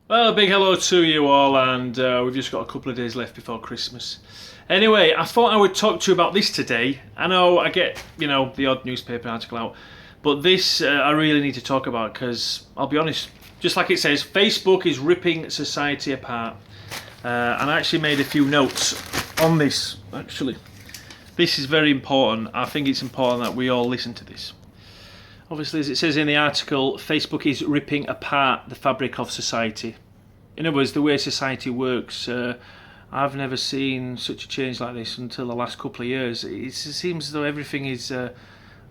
Well, a big hello to you all, and we've just got a couple of days left before Christmas. Anyway, I thought I would talk to you about this today. I know I get, the odd newspaper article out, but this I really need to talk about because, I'll be honest, just like it says, Facebook is ripping society apart. And I actually made a few notes on this, actually. This is very important. I think it's important that we all listen to this. Obviously, as it says in the article, Facebook is ripping apart the fabric of society. In other words, the way society works, I've never seen such a change like this until the last couple of years. It seems as though everything is,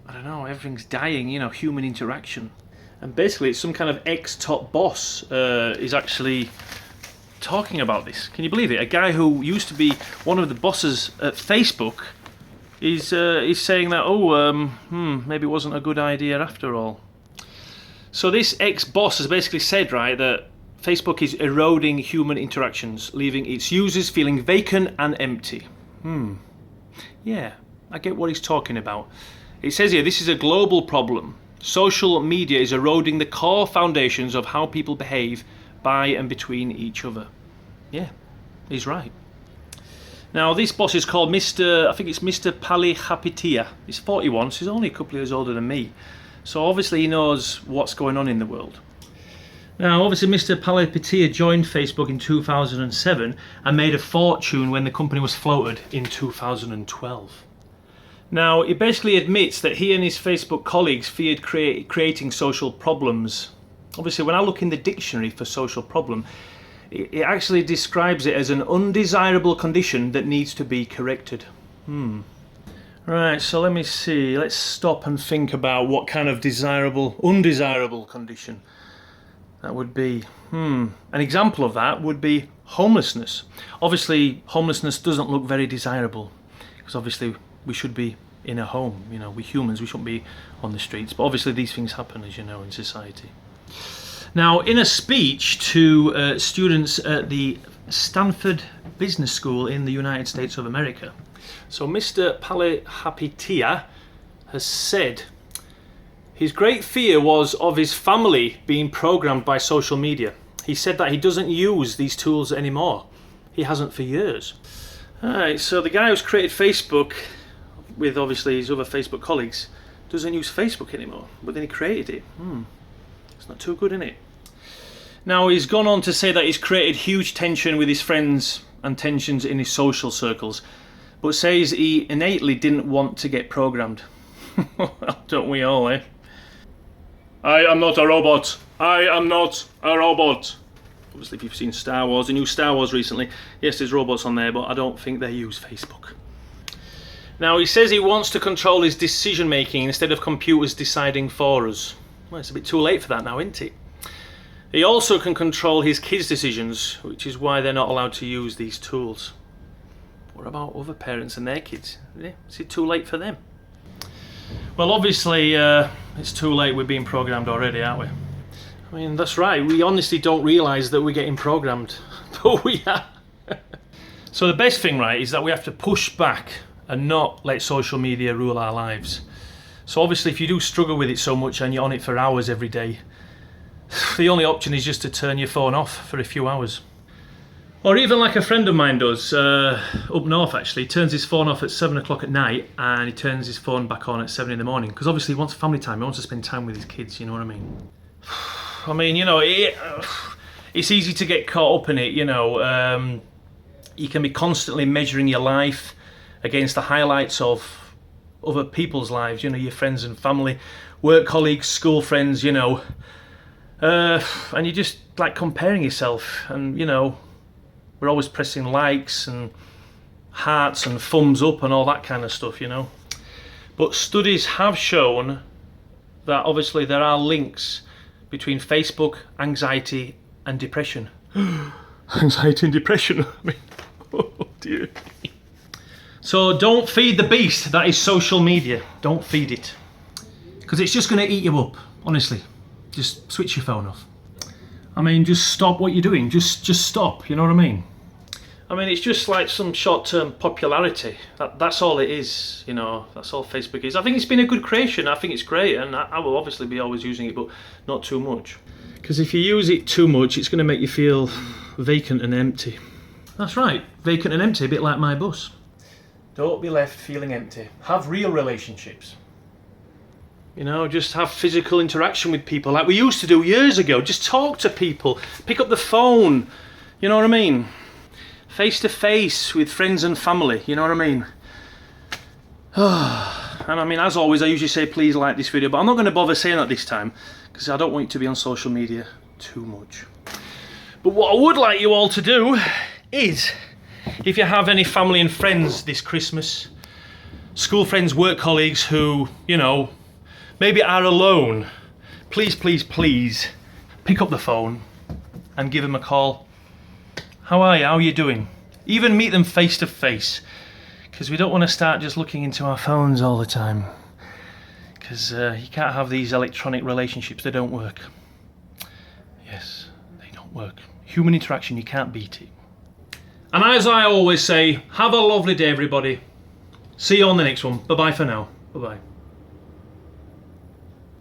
everything's dying, human interaction. And basically, it's some kind of ex-top boss is actually talking about this. Can you believe it? A guy who used to be one of the bosses at Facebook is saying that, maybe it wasn't a good idea after all. So this ex-boss has basically said, right, that Facebook is eroding human interactions, leaving its users feeling vacant and empty. Yeah, I get what he's talking about. It says here, this is a global problem. Social media is eroding the core foundations of how people behave by and between each other. Yeah, he's right. Now, this boss is called Mr. Palihapitiya. He's 41, so he's only a couple of years older than me. So obviously he knows what's going on in the world. Now, obviously Mr. Palihapitiya joined Facebook in 2007 and made a fortune when the company was floated in 2012. Now, he basically admits that he and his Facebook colleagues feared creating social problems. Obviously, when I look in the dictionary for social problem, it actually describes it as an undesirable condition that needs to be corrected. Right, so let me see. Let's stop and think about what kind of undesirable condition that would be. An example of that would be homelessness. Obviously, homelessness doesn't look very desirable because obviously we should be in a home. We humans, we shouldn't be on the streets. But obviously these things happen, as you know, in society. Now, in a speech to students at the Stanford Business School in the United States of America, so Mr. Palihapitiya has said his great fear was of his family being programmed by social media. He said that he doesn't use these tools anymore. He hasn't for years. Alright, so the guy who's created Facebook with obviously his other Facebook colleagues doesn't use Facebook anymore, but then he created it. It's not too good, is it? Now, he's gone on to say that he's created huge tension with his friends and tensions in his social circles, but says he innately didn't want to get programmed. Well, don't we all, eh? I am not a robot. I am not a robot. Obviously, if you've seen Star Wars, the new Star Wars recently, yes, there's robots on there, but I don't think they use Facebook. Now, he says he wants to control his decision making instead of computers deciding for us. Well, it's a bit too late for that now, isn't it? He also can control his kids' decisions, which is why they're not allowed to use these tools. What about other parents and their kids? Is it too late for them? Well, obviously, it's too late. We're being programmed already, aren't we? I mean, that's right. We honestly don't realise that we're getting programmed, but we are. So the best thing, right, is that we have to push back and not let social media rule our lives. So obviously, if you do struggle with it so much and you're on it for hours every day, the only option is just to turn your phone off for a few hours. Or even like a friend of mine does, up north actually, he turns his phone off at 7 o'clock at night and he turns his phone back on at 7 in the morning, because obviously he wants family time, he wants to spend time with his kids, you know what I mean? I mean, it's easy to get caught up in it, you can be constantly measuring your life against the highlights of other people's lives, your friends and family, work colleagues, school friends, and you're just like comparing yourself, and we're always pressing likes and hearts and thumbs up and all that kind of stuff, But studies have shown that obviously there are links between Facebook, anxiety and depression. Anxiety and depression, I mean, oh dear. So don't feed the beast that is social media. Don't feed it. Because it's just going to eat you up, honestly. Just switch your phone off. I mean, just stop what you're doing. Just stop, you know what I mean? I mean, it's just like some short-term popularity. That's all it is, that's all Facebook is. I think it's been a good creation. I think it's great, and I will obviously be always using it, but not too much. Because if you use it too much, it's going to make you feel vacant and empty. That's right, vacant and empty, a bit like my bus. Don't be left feeling empty. Have real relationships. You know, just have physical interaction with people like we used to do years ago. Just talk to people, pick up the phone, you know what I mean? Face to face with friends and family, you know what I mean? And I mean, as always, I usually say please like this video, but I'm not going to bother saying that this time because I don't want you to be on social media too much. But what I would like you all to do is, if you have any family and friends this Christmas, school friends, work colleagues who, you know, maybe are alone, please, please, please pick up the phone and give them a call. How are you? How are you doing? Even meet them face to face, because we don't want to start just looking into our phones all the time, because you can't have these electronic relationships. They don't work. Yes, they don't work. Human interaction, you can't beat it. And as I always say, have a lovely day, everybody. See you on the next one. Bye-bye for now. Bye-bye.